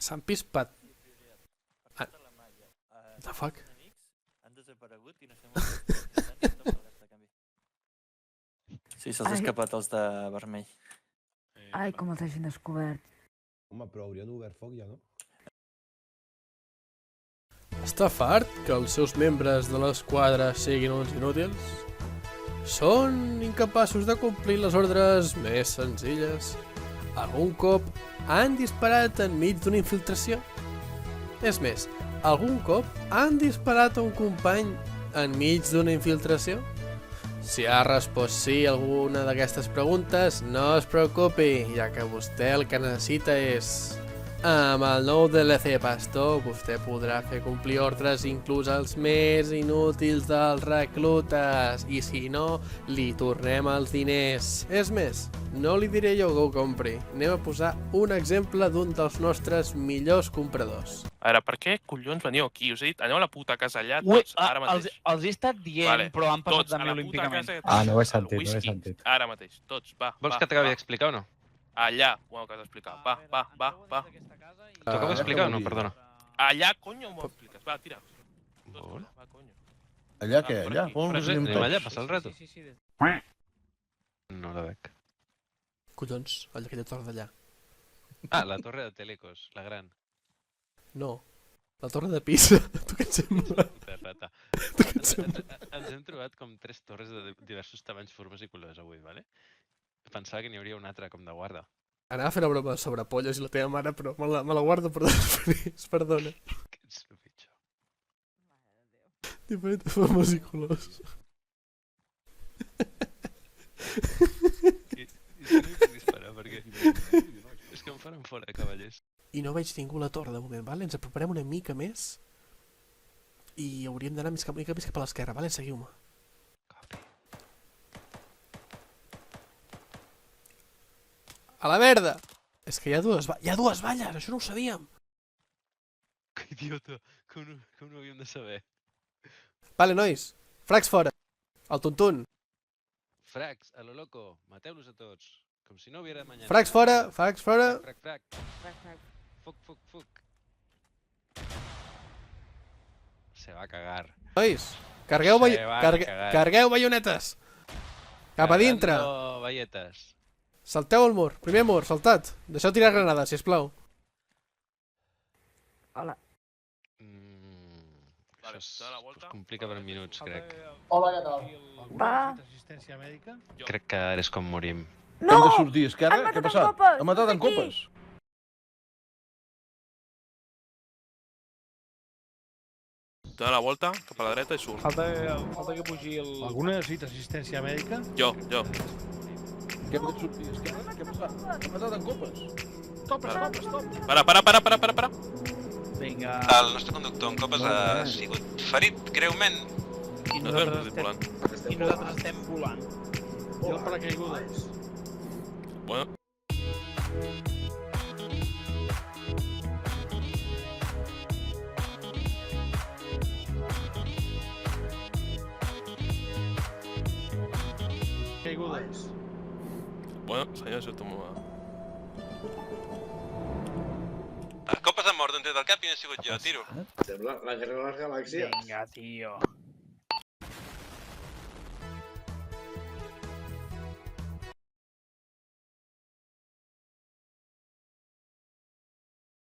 S'han pispat. What the fuck? Sí, se'ls ha escapat els de vermell. Ai, com els hagin descobert. Home, però haurien obert foc ja, no? Està fart que els seus membres de l'esquadra siguin uns inútils? Són incapaços de complir les ordres més senzilles? Algun cop han disparat enmig d'una infiltració? És més, algun cop han disparat a un company enmig d'una infiltració? Si ha respost sí a alguna d'aquestes preguntes, no es preocupi, ja que vostè el que necessita és... Amb el nou DLC Pastor, vostè podrà fer complir ordres inclús als més inútils dels reclutes, i si no, li tornem els diners. És més, no li diré jo que ho compri, anem a posar un exemple d'un dels nostres millors compradors. A veure, per què collons veniu aquí? Us he dit, aneu a la puta casa allà, Ui, tots, ara mateix. els he estat dient, però han passat de mi olímpicament. No ho he sentit, no ho he sentit. Ara mateix, tots, va. Vols que t'acabi d'explicar o no? Allà, ho has d'explicar. Va. T'ho acabo d'explicar o no? Perdona. Allà, conyo, m'ho expliques. Va, tira. Vol? Va, conyo. Allà què? Allà? No sé, anem allà, passa el rato. Sí. No la veig. Collons, aquella torre d'allà. Ah, la torre de Telecos, la gran. No, la torre de Pisa. Tu què et sembla? Puta rata. Tu què et sembla? Ens hem trobat com 3 torres de diversos tamanys, formes i colors avui, vale? Pensava que n'hi hauria una altra com de guarda. Anava a fer una broma sobre polles i la teva mare, però me la guardo per després, perdona. Que ets el pitjor. Diferents formes i colors. I no hi puc disparar perquè... És que em faran fora, cavallers. I no veig ningú a la torre de moment, vale? Ens aproparem una mica més i hauríem d'anar una mica més cap a l'esquerra, vale? Seguiu-me. A la verda! És que hi ha dues valles, això no ho sabíem. Que idiota, com no ho havíem de saber? Vale, nois, fracs fora. El tuntun. Frags, a lo loco, mateu-los a tots. Com si no hubiera mañana. Fracs fora. Frac. Fuc. Se va a cagar. Nois, cargueu baionetes. Cap a dintre. Cargando bayetes. Salteu el mur. Primer mur, saltat. Deixeu tirar granades, sisplau. Hola. Vale, Això dona la volta. es complica per minuts, crec. Hola, què tal? Va. Assistència mèdica? Crec que ara és com morim. No! Hem de sortir esquerra? Han matat Què ha passat? en Copes! Han matat en Aquí! Copes? Dona la volta, cap a la dreta i surt. Falta que pugi el... Alguna necessita assistència mèdica? Jo. Que hem de sortir esquerra? Què ha passat? Han matat en Copes? Stop! Para. Vinga. El nostre conductor en copes ha sigut ferit greument. I No et veus volant. nosaltres estem volant. I el paracaigudes. Bueno. Caigudes. Bueno, senyor, això t'ho m'ho... Copes ha mort, han tret el cap i no he sigut jo, tiro. Sembla la guerra de les galàxies. Vinga, tio.